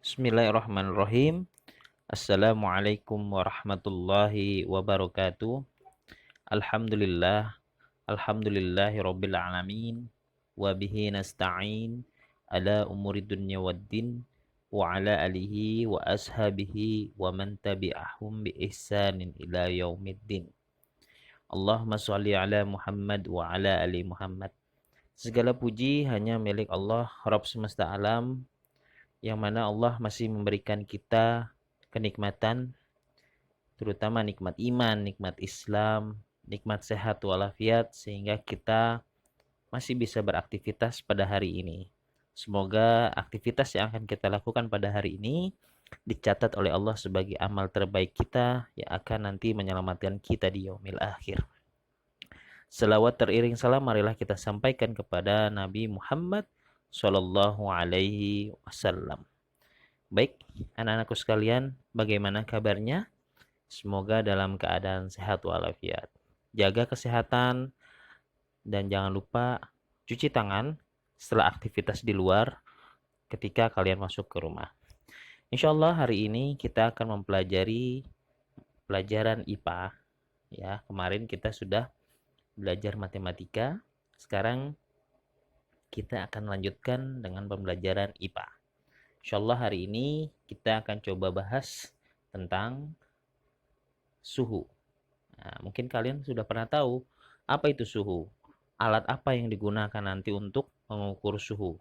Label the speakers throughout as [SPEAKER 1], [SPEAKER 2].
[SPEAKER 1] Bismillahirrahmanirrahim. Assalamualaikum warahmatullahi wabarakatuh. Alhamdulillah. Alhamdulillahi rabbil alamin. Wa bihi nasta'in ala umuri dunya waddin wa ala alihi wa ashabihi wa man tabi'ahum bi ihsanin ila yaumiddin. Allahumma sholli ala Muhammad wa ala ali Muhammad. Segala puji hanya milik Allah, Rabb semesta alam, yang mana Allah masih memberikan kita kenikmatan, terutama nikmat iman, nikmat Islam, nikmat sehat walafiat, sehingga kita masih bisa beraktivitas pada hari ini. Semoga aktivitas yang akan kita lakukan pada hari ini dicatat oleh Allah sebagai amal terbaik kita yang akan nanti menyelamatkan kita di yaumil akhir. Selawat teriring salam marilah kita sampaikan kepada Nabi Muhammad Sallallahu Alaihi Wasallam. Baik, anak-anakku sekalian, bagaimana kabarnya? Semoga dalam keadaan sehat walafiat. Jaga kesehatan dan jangan lupa cuci tangan setelah aktivitas di luar ketika kalian masuk ke rumah. Insya Allah hari ini kita akan mempelajari pelajaran IPA. Ya, kemarin kita sudah belajar matematika. Sekarang kita akan lanjutkan dengan pembelajaran IPA. Insyaallah hari ini kita akan coba bahas tentang suhu. Nah, mungkin kalian sudah pernah tahu apa itu suhu. Alat apa yang digunakan nanti untuk mengukur suhu.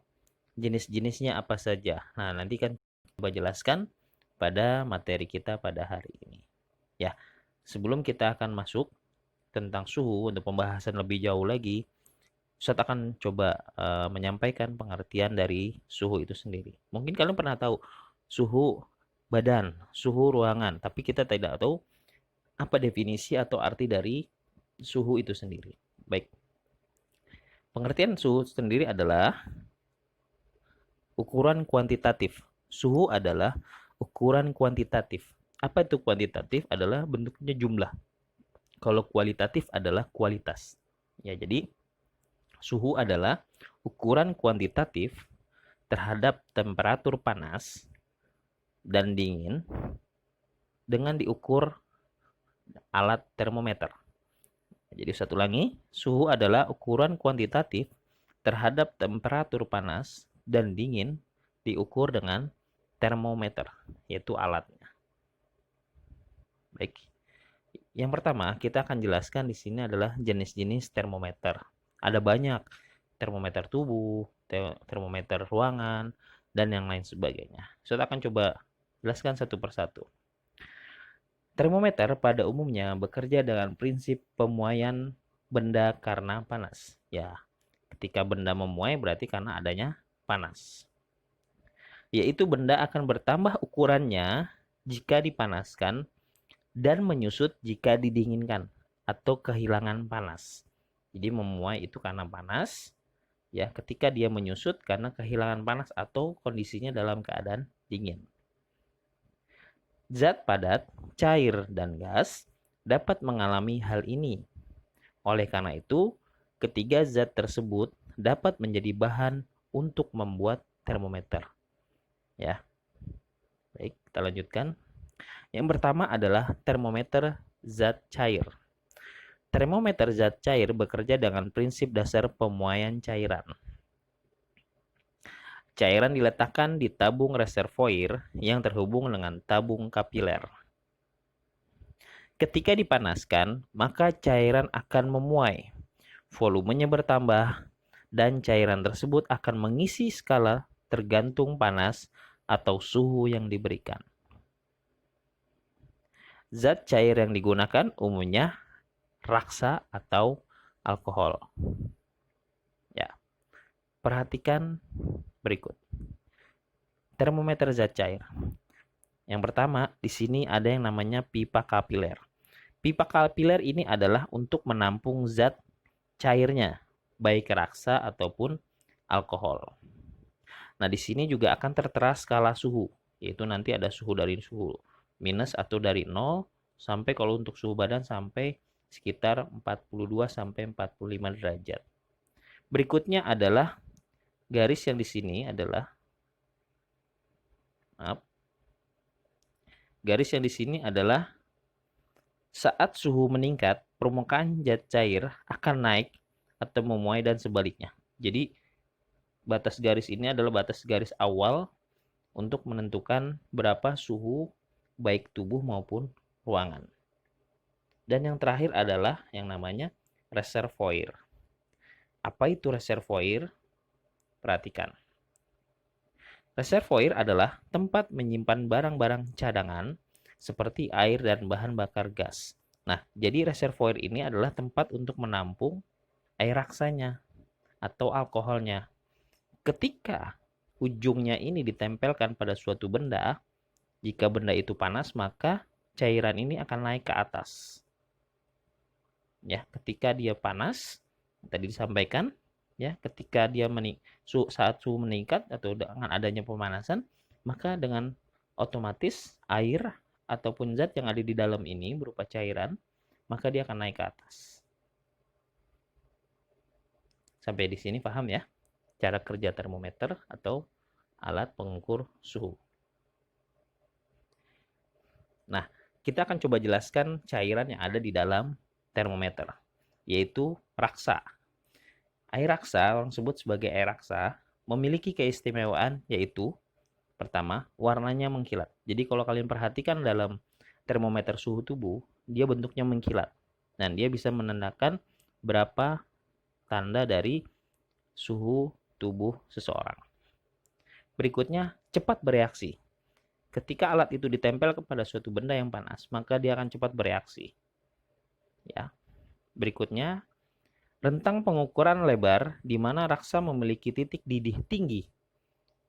[SPEAKER 1] Jenis-jenisnya apa saja. Nah, nanti kan coba jelaskan pada materi kita pada hari ini. Ya, sebelum kita akan masuk tentang suhu untuk pembahasan lebih jauh lagi, Ustaz akan coba menyampaikan pengertian dari suhu itu sendiri. Mungkin kalian pernah tahu suhu badan, suhu ruangan, tapi kita tidak tahu apa definisi atau arti dari suhu itu sendiri. Baik. Pengertian suhu sendiri adalah ukuran kuantitatif. Suhu adalah ukuran kuantitatif. Apa itu kuantitatif? Adalah bentuknya jumlah. Kalau kualitatif adalah kualitas. Ya, jadi suhu adalah ukuran kuantitatif terhadap temperatur panas dan dingin dengan diukur alat termometer. Jadi satu lagi, suhu adalah ukuran kuantitatif terhadap temperatur panas dan dingin diukur dengan termometer, yaitu alatnya. Baik. Yang pertama, kita akan jelaskan di sini adalah jenis-jenis termometer. Ada banyak, termometer tubuh, termometer ruangan, dan yang lain sebagainya. Saya akan coba jelaskan satu persatu. Termometer pada umumnya bekerja dengan prinsip pemuaian benda karena panas. Ya, ketika benda memuai berarti karena adanya panas. Yaitu benda akan bertambah ukurannya jika dipanaskan dan menyusut jika didinginkan atau kehilangan panas. Jadi memuai itu karena panas, ya, ketika dia menyusut karena kehilangan panas atau kondisinya dalam keadaan dingin. Zat padat, cair, dan gas dapat mengalami hal ini. Oleh karena itu, ketiga zat tersebut dapat menjadi bahan untuk membuat termometer. Ya. Baik, kita lanjutkan. Yang pertama adalah termometer zat cair. Termometer zat cair bekerja dengan prinsip dasar pemuaian cairan. Cairan diletakkan di tabung reservoir yang terhubung dengan tabung kapiler. Ketika dipanaskan, maka cairan akan memuai. Volumenya bertambah dan cairan tersebut akan mengisi skala tergantung panas atau suhu yang diberikan. Zat cair yang digunakan umumnya raksa atau alkohol. Ya. Perhatikan berikut. Termometer zat cair. Yang pertama, di sini ada yang namanya pipa kapiler. Pipa kapiler ini adalah untuk menampung zat cairnya, baik raksa ataupun alkohol. Nah, di sini juga akan tertera skala suhu, yaitu nanti ada suhu dari suhu minus atau dari 0 sampai kalau untuk suhu badan sampai sekitar 42 sampai 45 derajat. Berikutnya adalah garis yang di sini adalah Maaf. Garis yang di sini adalah saat suhu meningkat, permukaan zat cair akan naik atau memuai dan sebaliknya. Jadi batas garis ini adalah batas garis awal untuk menentukan berapa suhu baik tubuh maupun ruangan. Dan yang terakhir adalah yang namanya reservoir. Apa itu reservoir? Perhatikan. Reservoir adalah tempat menyimpan barang-barang cadangan seperti air dan bahan bakar gas. Nah, jadi reservoir ini adalah tempat untuk menampung air raksanya atau alkoholnya. Ketika ujungnya ini ditempelkan pada suatu benda, jika benda itu panas, maka cairan ini akan naik ke atas. Ya, ketika dia panas, tadi disampaikan, ya, ketika dia saat suhu meningkat atau dengan adanya pemanasan, maka dengan otomatis air ataupun zat yang ada di dalam ini berupa cairan, maka dia akan naik ke atas. Sampai di sini paham ya? Cara kerja termometer atau alat pengukur suhu. Nah, kita akan coba jelaskan cairan yang ada di dalam termometer, yaitu raksa. Air raksa, orang sebut sebagai air raksa, memiliki keistimewaan yaitu pertama, warnanya mengkilat. Jadi kalau kalian perhatikan dalam termometer suhu tubuh, dia bentuknya mengkilat. Dan dia bisa menandakan berapa tanda dari suhu tubuh seseorang. Berikutnya, cepat bereaksi. Ketika alat itu ditempel kepada suatu benda yang panas, maka dia akan cepat bereaksi. Ya. Berikutnya, rentang pengukuran lebar di mana raksa memiliki titik didih tinggi.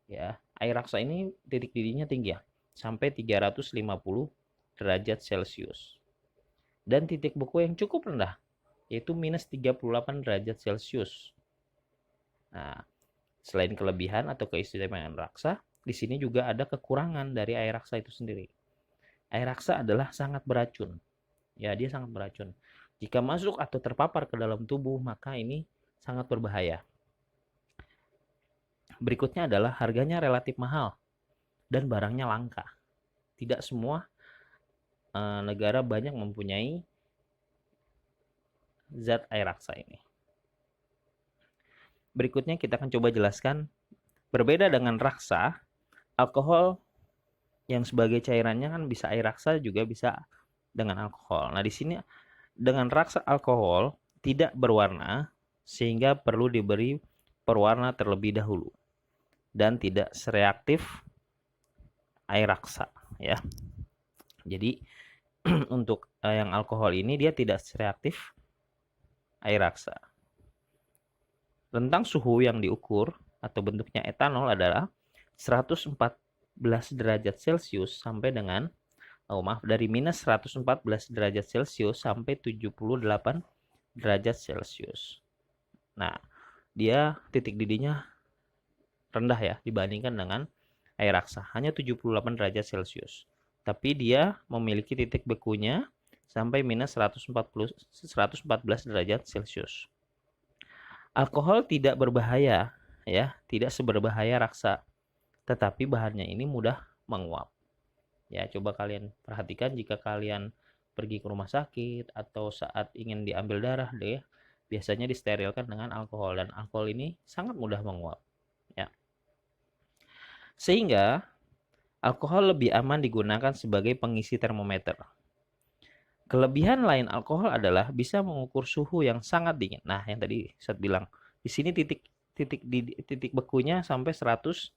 [SPEAKER 1] Ya, air raksa ini titik didihnya tinggi ya, sampai 350 derajat Celcius. Dan titik beku yang cukup rendah, yaitu minus 38 derajat Celcius. Nah, selain kelebihan atau keistimewaan raksa, di sini juga ada kekurangan dari air raksa itu sendiri. Air raksa adalah sangat beracun. Ya, dia sangat beracun. Jika masuk atau terpapar ke dalam tubuh, maka ini sangat berbahaya. Berikutnya adalah harganya relatif mahal dan barangnya langka. Tidak semua negara banyak mempunyai zat air raksa ini. Berikutnya kita akan coba jelaskan, berbeda dengan raksa, alkohol yang sebagai cairannya kan bisa air raksa juga bisa dengan alkohol. Nah, di sini dengan raksa alkohol tidak berwarna sehingga perlu diberi perwarna terlebih dahulu dan tidak sereaktif air raksa ya. Jadi untuk yang alkohol ini dia tidak sereaktif air raksa. Rentang suhu yang diukur atau bentuknya etanol adalah 114 derajat Celcius sampai dengan dari minus 114 derajat Celcius sampai 78 derajat Celcius. Nah, dia titik didihnya rendah ya dibandingkan dengan air raksa, hanya 78 derajat Celcius. Tapi dia memiliki titik bekunya sampai minus 114 derajat Celcius. Alkohol tidak berbahaya ya, tidak seberbahaya raksa. Tetapi bahannya ini mudah menguap. Ya, coba kalian perhatikan jika kalian pergi ke rumah sakit atau saat ingin diambil darah deh, biasanya disterilkan dengan alkohol dan alkohol ini sangat mudah menguap. Ya. Sehingga alkohol lebih aman digunakan sebagai pengisi termometer. Kelebihan lain alkohol adalah bisa mengukur suhu yang sangat dingin. Nah, yang tadi saya bilang, di sini titik bekunya sampai 100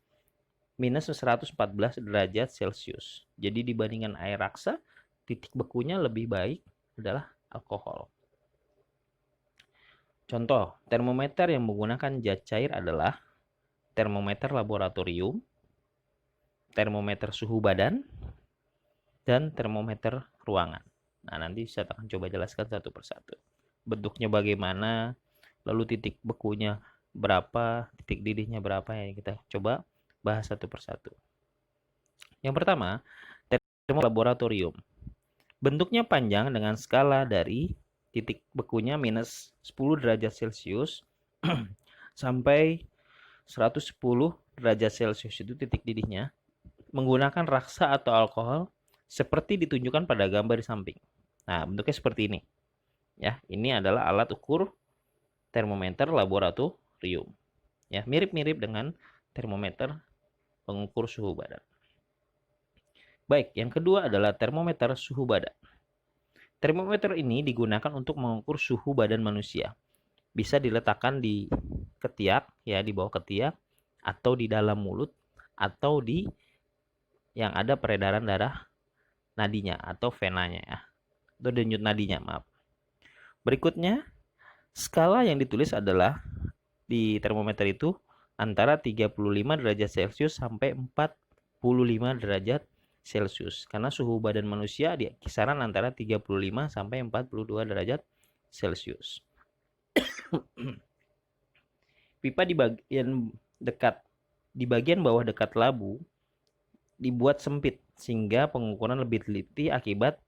[SPEAKER 1] minus 114 derajat Celcius. Jadi dibandingkan air raksa, titik bekunya lebih baik adalah alkohol. Contoh, termometer yang menggunakan zat cair adalah termometer laboratorium, termometer suhu badan, dan termometer ruangan. Nah, nanti saya akan coba jelaskan satu persatu. Bentuknya bagaimana, lalu titik bekunya berapa, titik didihnya berapa ya, kita coba bahas satu persatu. Yang pertama, termometer laboratorium. Bentuknya panjang dengan skala dari titik bekunya minus 10 derajat Celcius sampai 110 derajat Celcius itu titik didihnya. menggunakan raksa atau alkohol seperti ditunjukkan pada gambar di samping. Nah, bentuknya seperti ini. Ya, ini adalah alat ukur termometer laboratorium. Ya, mirip-mirip dengan termometer pengukur suhu badan. Baik, yang kedua adalah termometer suhu badan. Termometer ini digunakan untuk mengukur suhu badan manusia. Bisa diletakkan di ketiak, ya, di bawah ketiak, atau di dalam mulut, atau di yang ada peredaran darah nadinya atau venanya, ya. Atau denyut nadinya, maaf. Berikutnya, skala yang ditulis adalah di termometer itu antara 35 derajat Celcius sampai 45 derajat Celcius. Karena suhu badan manusia di kisaran antara 35 sampai 42 derajat Celcius. Pipa di bagian bawah dekat labu dibuat sempit sehingga pengukuran lebih teliti akibat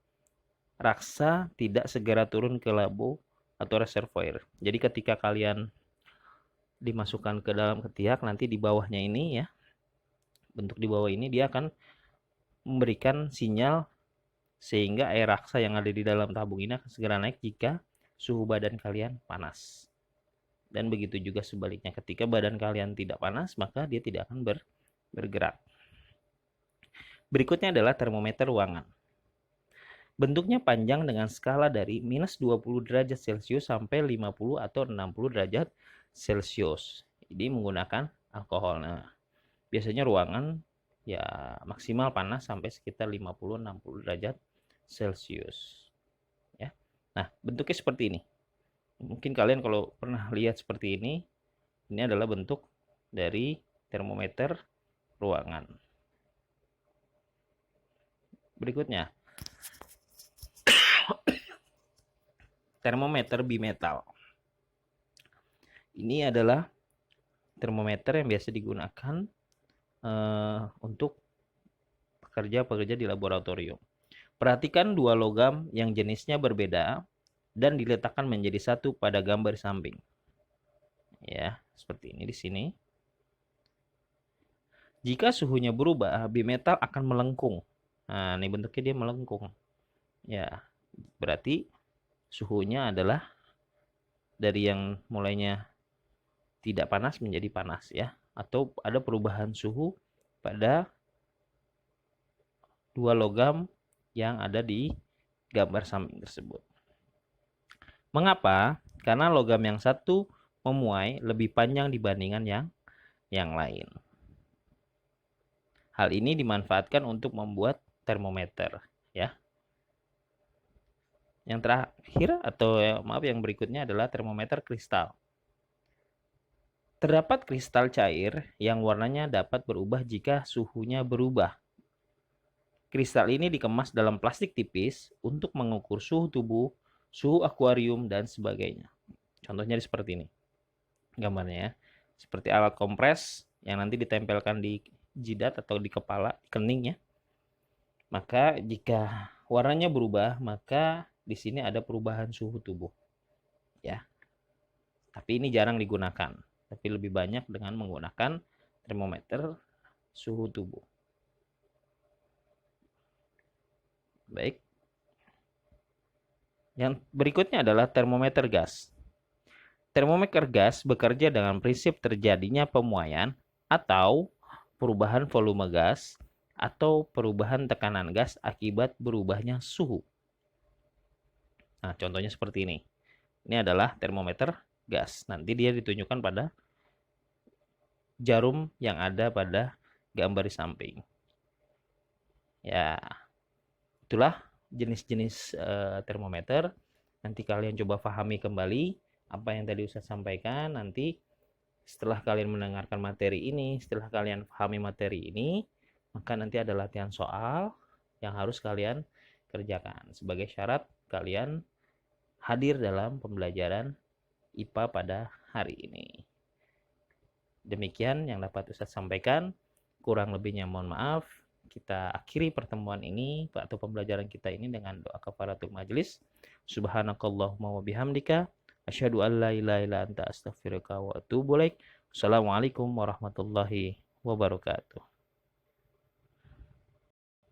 [SPEAKER 1] raksa tidak segera turun ke labu atau reservoir. Jadi ketika kalian dimasukkan ke dalam ketiak, nanti di bawahnya ini, ya, bentuk di bawah ini dia akan memberikan sinyal sehingga air raksa yang ada di dalam tabung ini akan segera naik jika suhu badan kalian panas. Dan begitu juga sebaliknya, ketika badan kalian tidak panas, maka dia tidak akan bergerak. Berikutnya adalah termometer ruangan. Bentuknya panjang dengan skala dari minus 20 derajat Celcius sampai 50 atau 60 derajat Celcius. Jadi menggunakan alkohol. Nah, biasanya ruangan ya maksimal panas sampai sekitar 50-60 derajat Celcius. Ya. Nah, bentuknya seperti ini. Mungkin kalian kalau pernah lihat seperti ini adalah bentuk dari termometer ruangan. Berikutnya, termometer bimetal. Ini adalah termometer yang biasa digunakan untuk pekerja-pekerja di laboratorium. Perhatikan dua logam yang jenisnya berbeda dan diletakkan menjadi satu pada gambar samping. Ya, seperti ini di sini. Jika suhunya berubah, bimetal akan melengkung. Nah, ini bentuknya dia melengkung. Ya, berarti suhunya adalah dari yang mulainya tidak panas menjadi panas, ya, atau ada perubahan suhu pada dua logam yang ada di gambar samping tersebut. Mengapa? Karena logam yang satu memuai lebih panjang dibandingkan yang lain. Hal ini dimanfaatkan untuk membuat termometer, ya. Yang terakhir yang berikutnya adalah termometer kristal. Terdapat kristal cair yang warnanya dapat berubah jika suhunya berubah. Kristal ini dikemas dalam plastik tipis untuk mengukur suhu tubuh, suhu akuarium, dan sebagainya. Contohnya seperti ini gambarnya, ya. Seperti alat kompres yang nanti ditempelkan di jidat atau di kepala, kening, ya. Maka jika warnanya berubah, maka di sini ada perubahan suhu tubuh, ya. Tapi ini jarang digunakan, tapi lebih banyak dengan menggunakan termometer suhu tubuh. Baik. Yang berikutnya adalah termometer gas. Termometer gas bekerja dengan prinsip terjadinya pemuaian atau perubahan volume gas atau perubahan tekanan gas akibat berubahnya suhu. Nah, contohnya seperti ini. Ini adalah termometer gas. Nanti dia ditunjukkan pada jarum yang ada pada gambar di samping. Ya, itulah jenis-jenis termometer. Nanti kalian coba pahami kembali apa yang tadi Ustaz sampaikan. Nanti setelah kalian mendengarkan materi ini, setelah kalian pahami materi ini, maka nanti ada latihan soal yang harus kalian kerjakan sebagai syarat kalian hadir dalam pembelajaran IPA pada hari ini. Demikian yang dapat Ustaz sampaikan. Kurang lebihnya mohon maaf. Kita akhiri pertemuan ini atau pembelajaran kita ini dengan doa kafaratul majelis. Subhanakallahumma wa bihamdika asyhadu an la ilaha illa anta astaghfiruka wa atubu ilaik. Assalamualaikum warahmatullahi wabarakatuh.